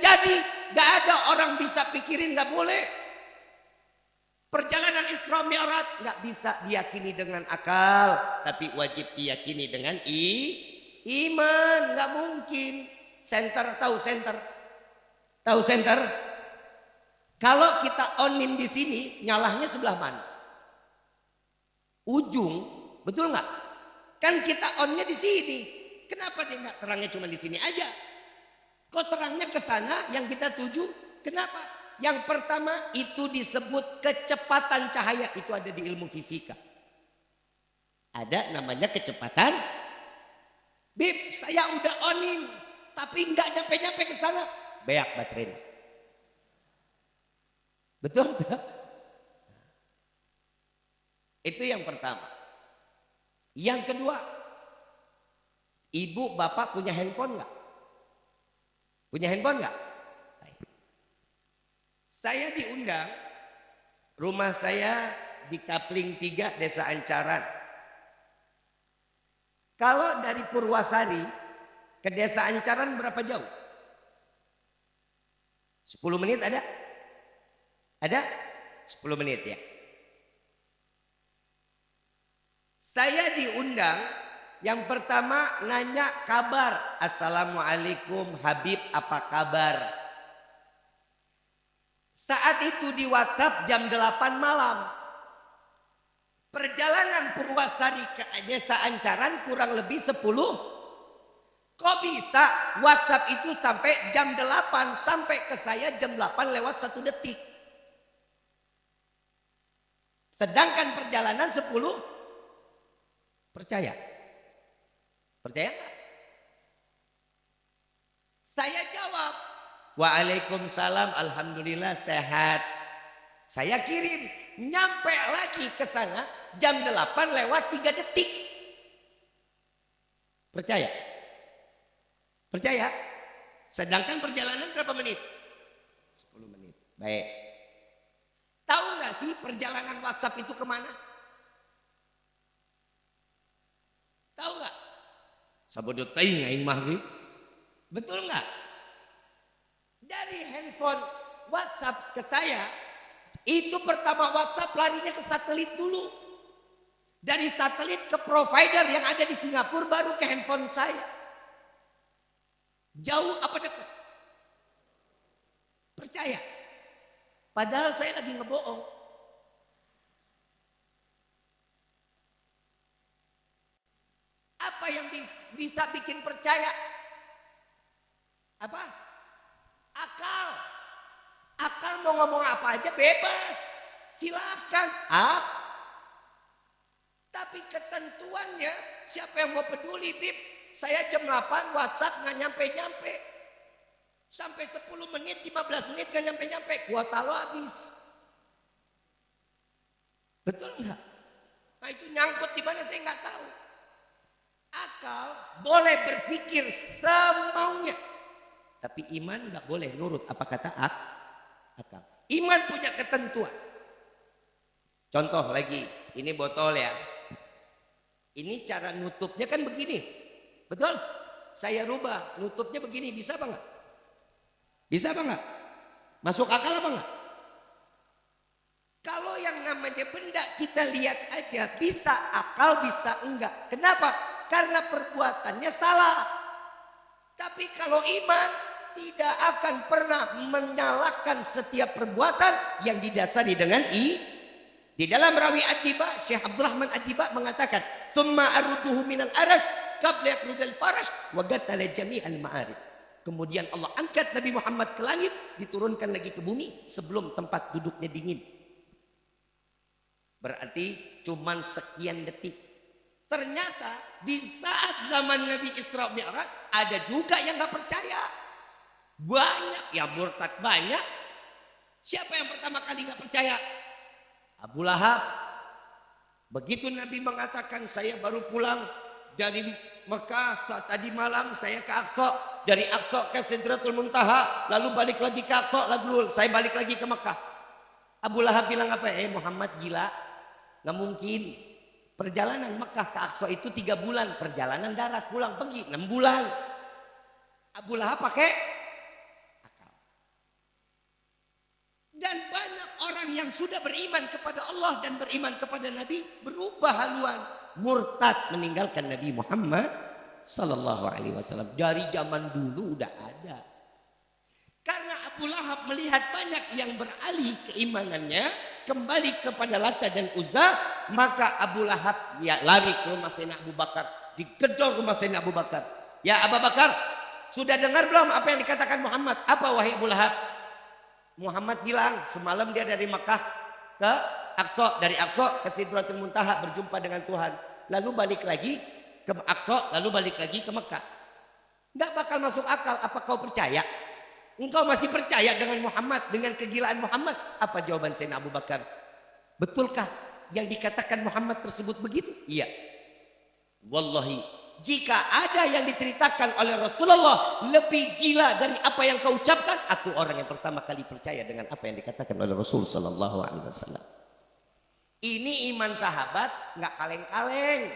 Gak ada orang bisa pikirin, gak boleh. Perjalanan Isra Mi'raj gak bisa diyakini dengan akal, tapi wajib diyakini dengan iman. Gak mungkin. Tahu senter? Kalau kita onin di sini, nyalahnya sebelah mana? Ujung, betul nggak? Kan kita onnya di sini. Kenapa dia nggak terangnya cuma di sini aja? Kok terangnya ke sana yang kita tuju? Kenapa? Yang pertama itu disebut kecepatan cahaya. Itu ada di ilmu fisika. Ada namanya kecepatan. Bib, saya udah onin, tapi nggak nyampe ke sana. Beak baterainya. Betul tak? Itu yang pertama. Yang kedua, ibu bapak punya handphone nggak? Punya handphone nggak? Saya diundang, rumah saya di Kapling 3 Desa Ancaran. Kalau dari Purwasari ke Desa Ancaran berapa jauh? 10 menit ada? Ada? 10 menit ya. Saya diundang, yang pertama nanya kabar. Assalamualaikum Habib, apa kabar? Saat itu di WhatsApp jam 8 malam. Perjalanan Purwasari ke Desa Ancaran kurang lebih 10. Kok bisa WhatsApp itu sampai jam 8, sampai ke saya jam 8 lewat 1 detik. Sedangkan perjalanan 10. Percaya? Percaya nggak? Saya jawab, waalaikumsalam, alhamdulillah sehat. Saya kirim, nyampe lagi ke sana jam 8 lewat 3 detik. Percaya? Percaya? Sedangkan perjalanan berapa menit? 10 menit. Baik. Tahu nggak sih perjalanan WhatsApp itu kemana? Tahu nggak? Sabodot teuing aing mah. Betul nggak? Dari handphone WhatsApp ke saya, itu pertama WhatsApp larinya ke satelit dulu. Dari satelit ke provider yang ada di Singapura baru ke handphone saya. Jauh apa dekat? Percaya? Padahal saya lagi ngebohong. Apa yang bisa bikin percaya? Apa? Akal. Akal mau ngomong apa aja bebas. Silakan. Tapi ketentuannya siapa yang mau peduli, Bib? Saya jam 8 WhatsApp nggak nyampe-nyampe. Sampai 10 menit, 15 menit nggak nyampe-nyampe. Kuota lo habis. Betul nggak? Nah itu nyangkut di mana saya nggak tahu. Akal boleh berpikir semaunya. Tapi iman nggak boleh nurut apa kata akal. Iman punya ketentuan. Contoh lagi, ini botol ya. Ini cara nutupnya kan begini. Betul? Saya rubah, nutupnya begini, bisa apa enggak? Bisa apa enggak? Masuk akal apa enggak? Kalau yang namanya benda kita lihat aja, bisa akal, bisa enggak. Kenapa? Karena perbuatannya salah. Tapi kalau iman tidak akan pernah menyalahkan setiap perbuatan yang didasari dengan Di dalam rawi Ad-Diba, Syekh Abdurrahman Ad-Diba mengatakan, "Tsumma aruduhu minal arash qabla yakrudal farash wa gatala jami'al ma'arif." Kemudian Allah angkat Nabi Muhammad ke langit, diturunkan lagi ke bumi sebelum tempat duduknya dingin. Berarti cuman sekian detik. Ternyata di saat zaman Nabi Isra Mi'raj ada juga yang gak percaya. Banyak, ya murtad banyak. Siapa yang pertama kali gak percaya? Abu Lahab. Begitu Nabi mengatakan, saya baru pulang dari Mekah saat tadi malam, saya ke Aqsa, dari Aqsa ke Sidratul Muntaha, lalu balik lagi ke Aqsa, lalu saya balik lagi ke Mekah. Abu Lahab bilang apa? Muhammad gila, nggak mungkin. Perjalanan Mekah ke Aqsa itu 3 bulan. Perjalanan darat pulang pergi 6 bulan. Abu Lahab pakai akal. Dan banyak orang yang sudah beriman kepada Allah dan beriman kepada Nabi berubah haluan. Murtad meninggalkan Nabi Muhammad sallallahu alaihi wasallam. Dari zaman dulu udah ada. Karena Abu Lahab melihat banyak yang beralih keimanannya kembali kepada Lata dan Uzza, maka Abu Lahab ya lari ke rumah Sayyidina Abu Bakar, digedor rumah Sayyidina Abu Bakar. Ya Abu Bakar, sudah dengar belum apa yang dikatakan Muhammad? Apa wahai Abu Lahab? Muhammad bilang semalam dia dari Makkah ke Aqsa, dari Aqsa ke Sidratul Muntaha berjumpa dengan Tuhan. Lalu balik lagi ke Aqsa, lalu balik lagi ke Makkah. Enggak bakal masuk akal. Apa kau percaya? Engkau masih percaya dengan Muhammad, dengan kegilaan Muhammad? Apa jawaban Sayyidina Abu Bakar? Betulkah yang dikatakan Muhammad tersebut begitu? Iya. Wallahi, jika ada yang diceritakan oleh Rasulullah lebih gila dari apa yang kau ucapkan, aku orang yang pertama kali percaya dengan apa yang dikatakan oleh Rasul sallallahu alaihi wasallam. Ini iman sahabat nggak kaleng-kaleng.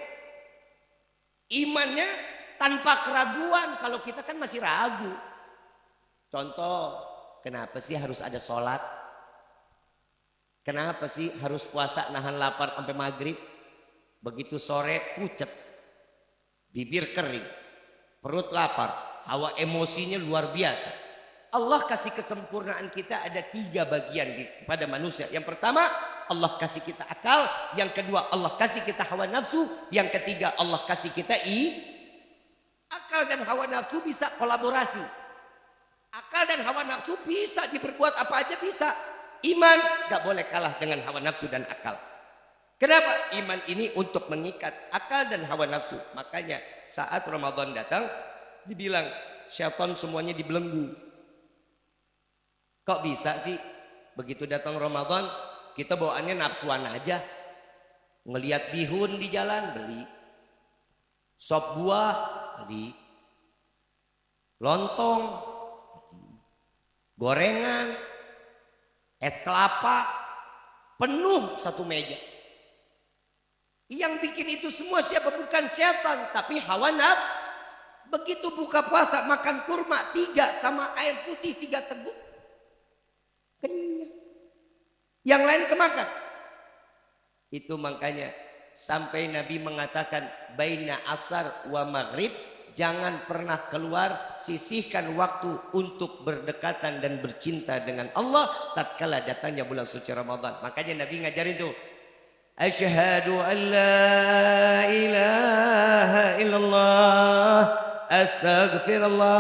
Imannya tanpa keraguan. Kalau kita kan masih ragu. Contoh, kenapa sih harus ada sholat? Kenapa sih harus puasa nahan lapar sampai maghrib? Begitu sore pucet, bibir kering, perut lapar, hawa emosinya luar biasa. Allah kasih kesempurnaan kita ada 3 bagian pada manusia. Yang pertama, Allah kasih kita akal. Yang kedua, Allah kasih kita hawa nafsu. Yang ketiga, Allah kasih kita akal dan hawa nafsu bisa kolaborasi. Akal dan hawa nafsu bisa diperbuat apa aja bisa. Iman gak boleh kalah dengan hawa nafsu dan akal. Kenapa? Iman ini untuk mengikat akal dan hawa nafsu. Makanya saat Ramadan datang dibilang syaitan semuanya dibelenggu. Kok bisa sih begitu datang Ramadan kita bawaannya nafsuan aja. Ngelihat bihun di jalan beli. Sop buah beli. Lontong, gorengan, es kelapa, penuh satu meja. Yang bikin itu semua siapa? Bukan setan, tapi hawa nafsu. Begitu buka puasa makan kurma 3 sama air putih 3 teguk, kenyang. Yang lain kemakan. Itu makanya sampai Nabi mengatakan baina asar wa maghrib, jangan pernah keluar, sisihkan waktu untuk berdekatan dan bercinta dengan Allah tatkala datangnya bulan suci Ramadan. Makanya Nabi ngajarin tuh, asyhadu an la ilaha illallah astaghfirullah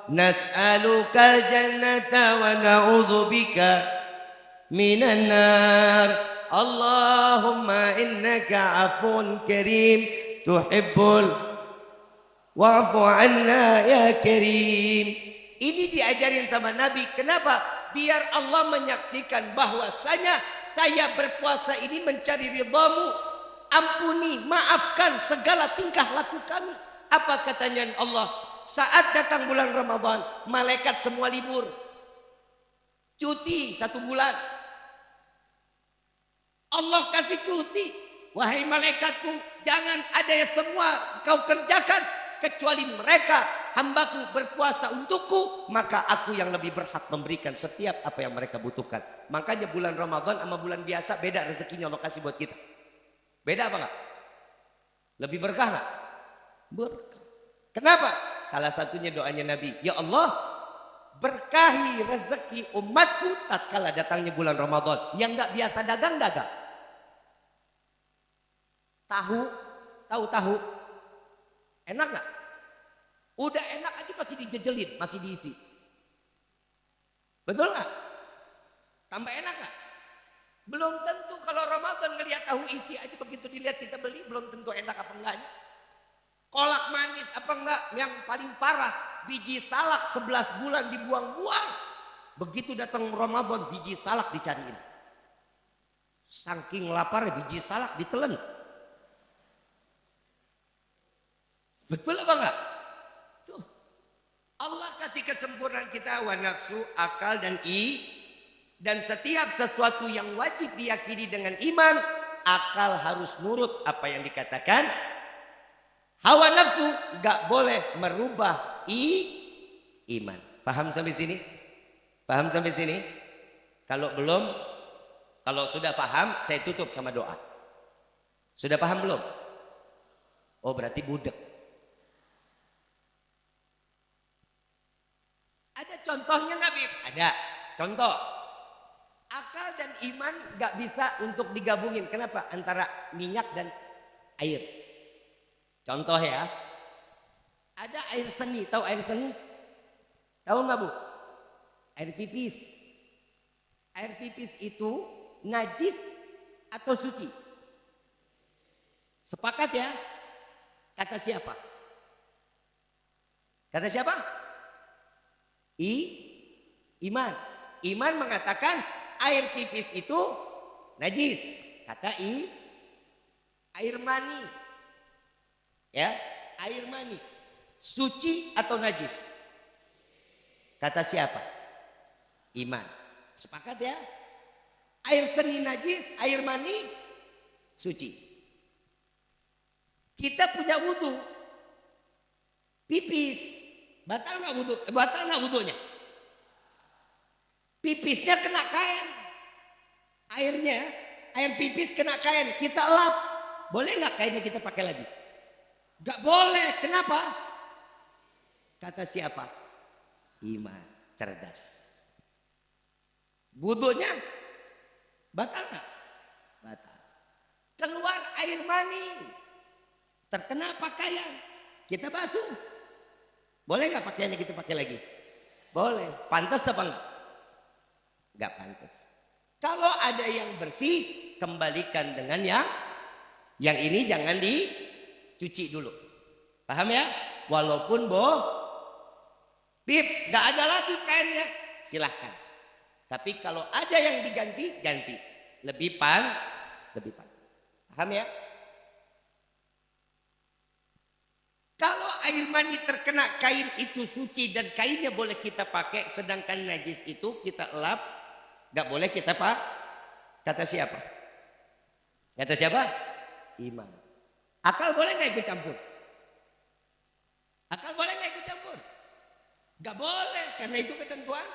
nas'aluka jannata wa na'udzubika minan nar Allahumma innaka afun karim tuhibbul wa'fu anna ya karim. Ini diajarin sama Nabi. Kenapa? Biar Allah menyaksikan bahwasanya saya berpuasa ini mencari ridhamu. Ampuni, maafkan segala tingkah laku kami. Apa katanya Allah? Saat datang bulan Ramadan, malaikat semua libur. Cuti 1 bulan. Allah kasih cuti. Wahai malaikatku, jangan ada yang semua kau kerjakan kecuali mereka hambaku berpuasa untukku, maka aku yang lebih berhak memberikan setiap apa yang mereka butuhkan. Makanya bulan Ramadan sama bulan biasa beda rezekinya Allah kasih buat kita. Beda apa enggak? Lebih berkah enggak? Berkah. Kenapa? Salah satunya doanya Nabi, ya Allah berkahi rezeki umatku tatkala datangnya bulan Ramadan. Yang enggak biasa dagang. Tahu enak gak? Udah enak aja masih dijejelin, masih diisi. Betul gak? Tambah enak gak? Belum tentu kalau Ramadan ngelihat tahu isi aja begitu dilihat kita beli belum tentu enak apa enggaknya. Kolak manis apa enggak? Yang paling parah biji salak 11 bulan dibuang-buang. Begitu datang Ramadan biji salak dicariin. Saking lapar biji salak ditelen. Betul apa enggak? Tuh. Allah kasih kesempurnaan kita wa nafsu, akal dan setiap sesuatu yang wajib diyakini dengan iman akal harus nurut apa yang dikatakan. Hawa nafsu nggak boleh merubah iman. Paham sampai sini? Paham sampai sini? Kalau belum, kalau sudah paham, saya tutup sama doa. Sudah paham belum? Oh, berarti budek. Ada contohnya nggak, Bib? Ada. Contoh. Akal dan iman nggak bisa untuk digabungin. Kenapa? Antara minyak dan air. Contoh ya. Ada air seni. Tahu air seni? Tahu nggak, Bu? Air pipis. Air pipis itu najis atau suci? Sepakat ya? Kata siapa? Kata siapa? Iman. Iman mengatakan air pipis itu najis. Kata air mani. Ya, air mani. Suci atau najis? Kata siapa? Iman. Sepakat ya? Air seni najis, air mani suci. Kita punya wudu. Pipis. Batal nggak wudu? Batal nggak wudunya? Pipisnya kena kain. Airnya, air pipis kena kain. Kita lap. Boleh nggak kainnya kita pakai lagi? Nggak boleh. Kenapa? Kata siapa? Iman. Cerdas. Wudunya batal nggak? Batal. Keluar air mani. Terkena pakaian. Kita basuh. Boleh nggak pakaiannya kita pakai lagi? Boleh. Pantas apa enggak? Nggak pantas. Kalau ada yang bersih, kembalikan dengan yang ini jangan dicuci dulu. Paham ya? Walaupun Pip, nggak ada lagi kainnya, silahkan. Tapi kalau ada yang diganti, ganti. Lebih pantas. Paham ya? Kalau air mani terkena kain itu suci dan kainnya boleh kita pakai, sedangkan najis itu kita elap, nggak boleh kita kata siapa? Kata siapa? Iman. Akal boleh nggak ikut campur? Akal boleh nggak ikut campur? Nggak boleh, karena itu ketentuan.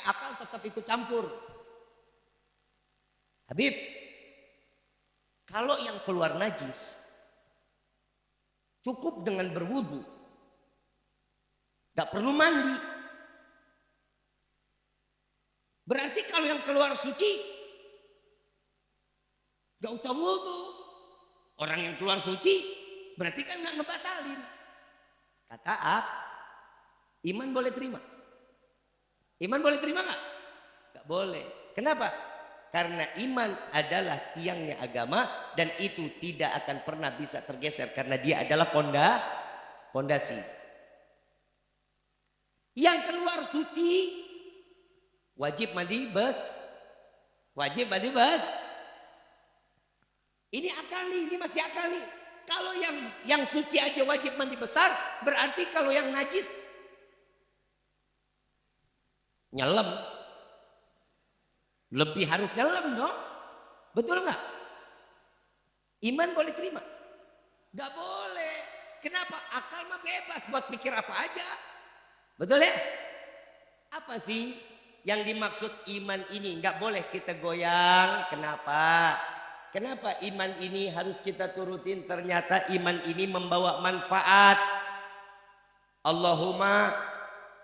Akal tetap ikut campur. Habib, kalau yang keluar najis cukup dengan berwudu, gak perlu mandi. Berarti kalau yang keluar suci gak usah wudu. Orang yang keluar suci berarti kan gak ngebatalin. Kata iman boleh terima? Iman boleh terima gak? Gak boleh. Kenapa? Karena iman adalah tiangnya agama dan itu tidak akan pernah bisa tergeser karena dia adalah pondasi. Yang keluar suci wajib mandi wajib mandi Ini akal nih, ini masih akal nih. Kalau yang suci aja wajib mandi besar, berarti kalau yang najis nyelam. Lebih harus nyelam dong. Betul nggak? Iman boleh terima? Nggak boleh. Kenapa? Akal mah bebas buat pikir apa aja. Betul ya? Apa sih yang dimaksud iman ini? Nggak boleh kita goyang. Kenapa? Kenapa iman ini harus kita turutin? Ternyata iman ini membawa manfaat. Allahumma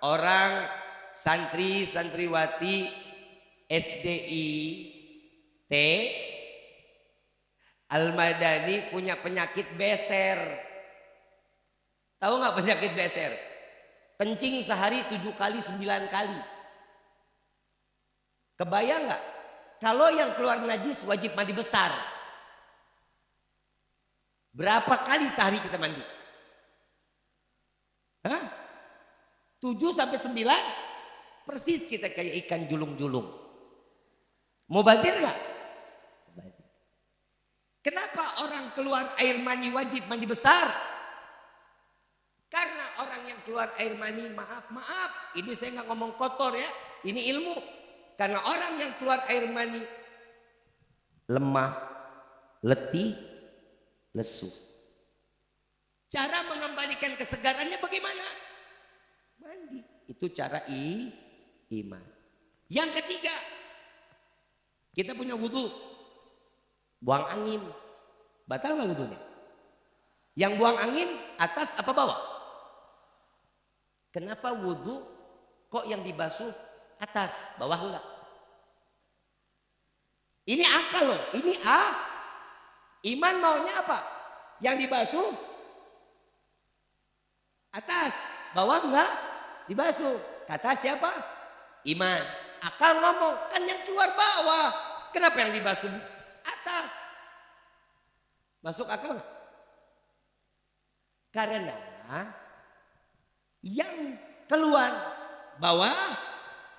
orang santri santriwati SDI T Al-Madani punya penyakit beser. Tahu nggak penyakit beser? Kencing sehari 7 kali 9 kali. Kebayang nggak? Kalau yang keluar najis wajib mandi besar. Berapa kali sehari kita mandi? 7 sampai 9? Persis kita kayak ikan julung-julung. Mau bantir nggak? Kenapa orang keluar air mani wajib mandi besar? Karena orang yang keluar air mani, maaf, ini saya nggak ngomong kotor ya, ini ilmu. Karena orang yang keluar air mani lemah, letih, lesu. Cara mengembalikan kesegarannya bagaimana? Mandi. Itu cara iman. Yang ketiga, kita punya wudhu, buang angin, batal nggak wudhunya? Yang buang angin atas apa bawah? Kenapa wudhu kok yang dibasuh atas, bawah enggak? Ini akal loh, ini iman maunya apa? Yang dibasuh atas, bawah enggak dibasuh. Kata siapa? Iman. Akal ngomong, kan yang keluar bawah. Kenapa yang dibasuh atas? Masuk akal enggak? Karena yang keluar bawah,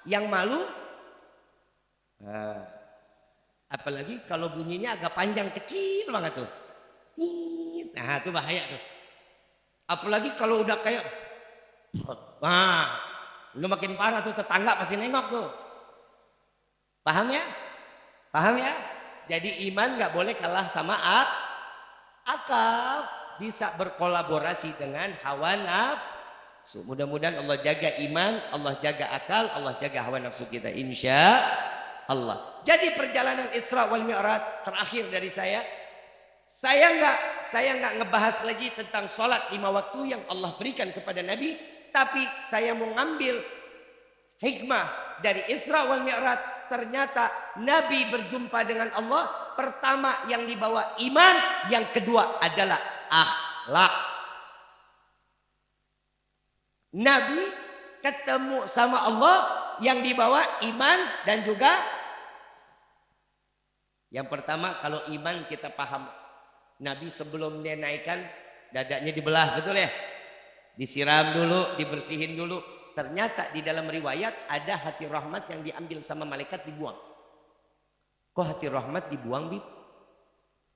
yang malu. Apalagi kalau bunyinya agak panjang, kecil banget tuh. Nah itu bahaya tuh. Apalagi kalau udah kayak, lu makin parah tuh, tetangga pasti nengok tuh. Paham ya? Paham ya? Jadi iman gak boleh kalah sama akal. Bisa berkolaborasi dengan hawa nafsu. Mudah-mudahan Allah jaga iman, Allah jaga akal, Allah jaga hawa nafsu kita, insya Allah. Jadi perjalanan Isra wal Mi'raj terakhir dari saya nggak ngebahas lagi tentang sholat 5 waktu yang Allah berikan kepada Nabi, tapi saya mau ngambil hikmah dari Isra wal Mi'raj. Ternyata Nabi berjumpa dengan Allah, pertama yang dibawa iman, yang kedua adalah akhlak. Nabi ketemu sama Allah, yang dibawa iman dan juga yang pertama, kalau iman kita paham, Nabi sebelum dia naikkan dadanya dibelah, betul ya? Disiram dulu, dibersihin dulu. Ternyata di dalam riwayat ada hati rahmat yang diambil sama malaikat, dibuang. Kok hati rahmat dibuang, Bib?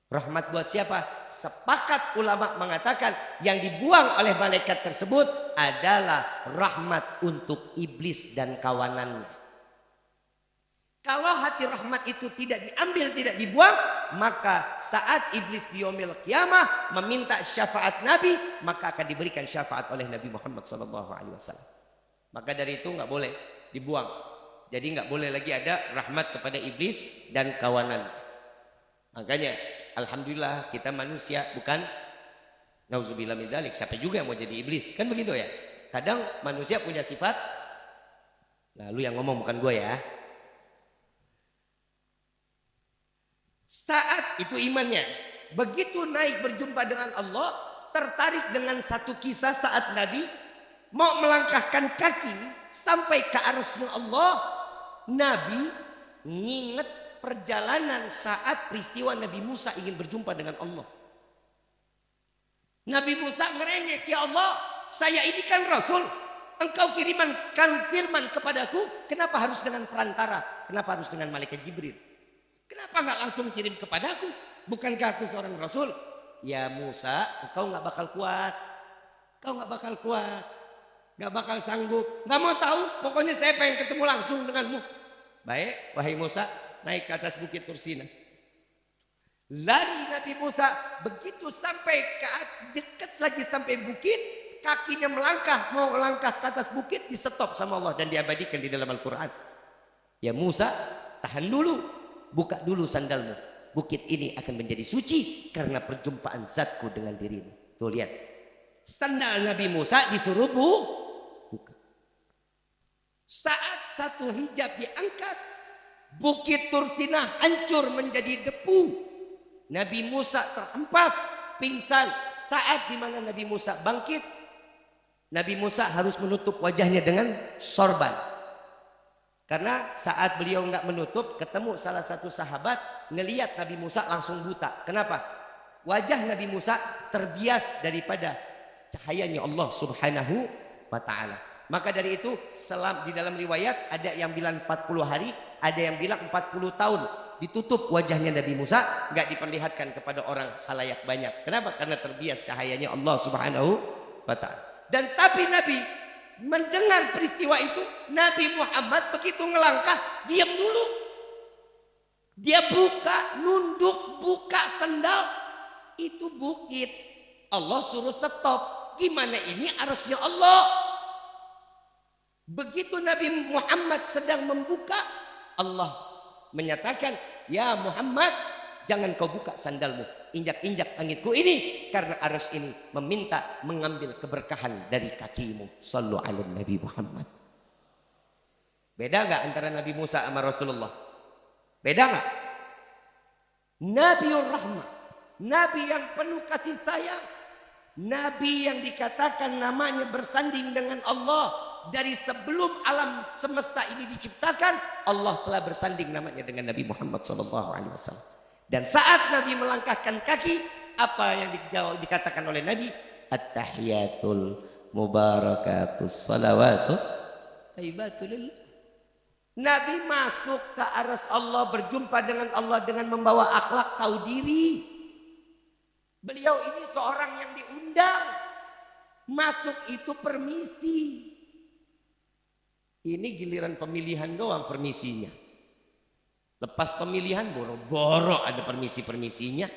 Rahmat buat siapa? Sepakat ulama mengatakan yang dibuang oleh malaikat tersebut adalah rahmat untuk iblis dan kawanannya. Kalau hati rahmat itu tidak diambil, tidak dibuang, maka saat iblis di yaumil qiyamah meminta syafaat Nabi, maka akan diberikan syafaat oleh Nabi Muhammad SAW. Maka dari itu nggak boleh dibuang. Jadi nggak boleh lagi ada rahmat kepada iblis dan kawanan. Makanya alhamdulillah kita manusia, bukan nauzubillah min dzalik. Siapa juga yang mau jadi iblis? Kan begitu ya. Kadang manusia punya sifat. Lalu yang ngomong bukan gue ya. Saat itu imannya begitu naik berjumpa dengan Allah, tertarik dengan satu kisah saat Nabi mau melangkahkan kaki sampai ke arasnya Allah. Nabi nginget perjalanan saat peristiwa Nabi Musa ingin berjumpa dengan Allah. Nabi Musa ngerengek, ya Allah, saya ini kan Rasul, engkau kirimkan firman kepadaku, kenapa harus dengan perantara? Kenapa harus dengan malaikat Jibril? Kenapa nggak langsung kirim kepadaku? Bukankah aku seorang Rasul? Ya Musa, engkau nggak bakal kuat. Kau nggak bakal kuat. Nggak bakal sanggup. Nggak mau tahu. Pokoknya saya pengen ketemu langsung denganmu. Baik, wahai Musa, naik ke atas bukit Tursina. Lari Nabi Musa. Begitu sampai dekat lagi sampai bukit, kakinya melangkah, mau melangkah ke atas bukit, disetop sama Allah dan diabadikan di dalam Al-Quran. Ya Musa, tahan dulu. Buka dulu sandalmu. Bukit ini akan menjadi suci karena perjumpaan zatku dengan dirimu. Tuh lihat. Sandal Nabi Musa disuruh buka. Saat satu hijab diangkat, bukit Tursina hancur menjadi debu. Nabi Musa terhempas, pingsan. Saat dimana Nabi Musa bangkit, Nabi Musa harus menutup wajahnya dengan sorban. Karena saat beliau nggak menutup, ketemu salah satu sahabat, ngelihat Nabi Musa langsung buta. Kenapa? Wajah Nabi Musa terbias daripada cahayanya Allah Subhanahu wa ta'ala. Maka dari itu di dalam riwayat ada yang bilang 40 hari, ada yang bilang 40 tahun ditutup wajahnya Nabi Musa, nggak diperlihatkan kepada orang khalayak banyak. Kenapa? Karena terbias cahayanya Allah Subhanahu wa ta'ala. Dan tapi Nabi mendengar peristiwa itu, Nabi Muhammad begitu ngelangkah, diam dulu. Dia buka, nunduk, buka sendal. Itu bukit. Allah suruh stop. Gimana ini arasnya Allah? Begitu Nabi Muhammad sedang membuka, Allah menyatakan, ya Muhammad, jangan kau buka sandalmu, injak-injak langitku ini, karena arus ini meminta mengambil keberkahan dari kakimu. Sallu ala Nabi Muhammad. Beda nggak antara Nabi Musa sama Rasulullah? Beda nggak? Nabiur Rahmah, Nabi yang penuh kasih sayang, Nabi yang dikatakan namanya bersanding dengan Allah. Dari sebelum alam semesta ini diciptakan, Allah telah bersanding namanya dengan Nabi Muhammad SAW. Dan saat Nabi melangkahkan kaki, apa yang dikatakan oleh Nabi? At-tahiyatul mubarakatus salawatu taibatul. Nabi masuk ke aras Allah, berjumpa dengan Allah dengan membawa akhlak tahu diri. Beliau ini seorang yang diundang. Masuk itu permisi. Ini giliran pemilihan doang permisinya. Lepas pemilihan boro-boro ada permisi-permisinya.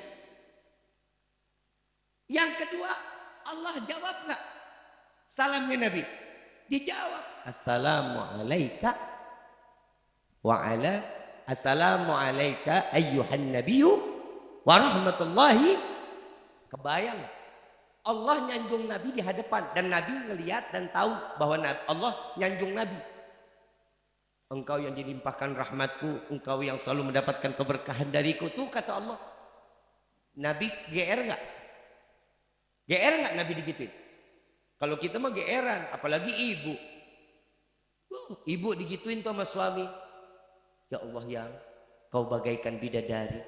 Yang kedua, Allah jawab nggak salamnya Nabi? Dijawab. Assalamualaikum wa ala assalamu alayka ayyuhan nabiyyu wa rahmatullahi. Kebayang nggak? Allah nyanjung Nabi di hadapan, dan Nabi ngelihat dan tahu bahwa Allah nyanjung Nabi. Engkau yang dilimpahkan rahmatku, engkau yang selalu mendapatkan keberkahan dariku. Tuh kata Allah. Nabi GR nggak? GR nggak Nabi digituin? Kalau kita mah GR-an, apalagi ibu. Ibu digituin tuh sama suami. Ya Allah, yang kau bagaikan bidadari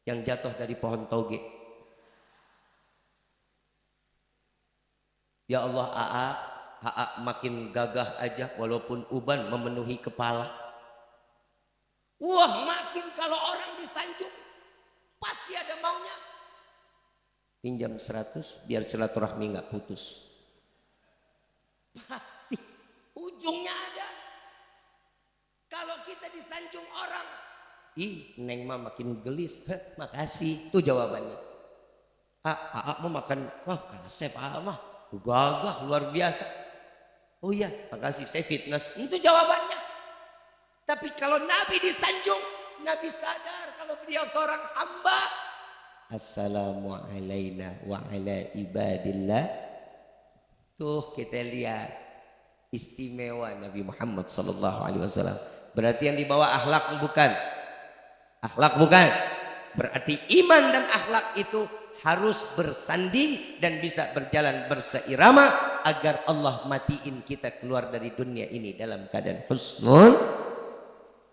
yang jatuh dari pohon toge. Ya Allah, AA makin gagah aja walaupun uban memenuhi kepala. Wah, makin kalau orang disanjung pasti ada maunya. Pinjam 100 biar silaturahmi nggak putus. Pasti ujungnya ada. Kalau kita disanjung orang, ih neng mah makin gelis. Makasih, itu jawabannya. AA mau makan, wah kasep AA mah gagah luar biasa. Oh iya, makasih saya fitness. Itu jawabannya. Tapi kalau Nabi disanjung, Nabi sadar kalau beliau seorang hamba. Assalamualaikum wa ala ibadillah. Tuh kita lihat istimewa Nabi Muhammad SAW. Berarti yang dibawa akhlak bukan? Akhlak bukan? Berarti iman dan akhlak itu harus bersanding dan bisa berjalan berseirama agar Allah matiin kita keluar dari dunia ini dalam keadaan husnul.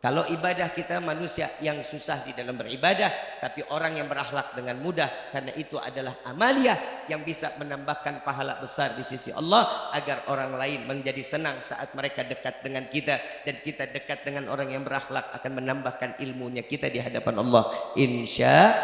Kalau ibadah kita manusia yang susah di dalam beribadah, tapi orang yang berakhlak dengan mudah, karena itu adalah amaliyah yang bisa menambahkan pahala besar di sisi Allah agar orang lain menjadi senang saat mereka dekat dengan kita, dan kita dekat dengan orang yang berakhlak akan menambahkan ilmunya kita di hadapan Allah. Insya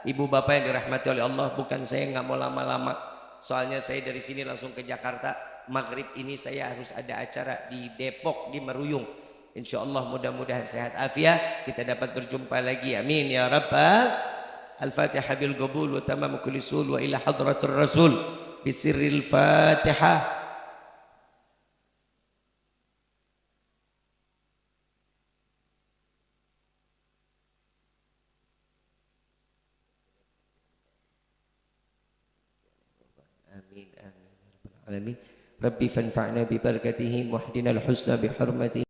Ibu bapak yang dirahmati oleh Allah, bukan saya nggak mau lama-lama, soalnya saya dari sini langsung ke Jakarta. Maghrib ini saya harus ada acara di Depok, di Meruyung. Insya Allah mudah-mudahan sehat afiat kita dapat berjumpa lagi, amin ya rabbal. Al-Fatihah bil qabul wa tamam kulli sul wa ila hadratur rasul bisirril Fatihah. Amin amin ya rabbal alamin. Rabbi fanfa'na bi barakatihi wahdina al-husna bi hurmatihi.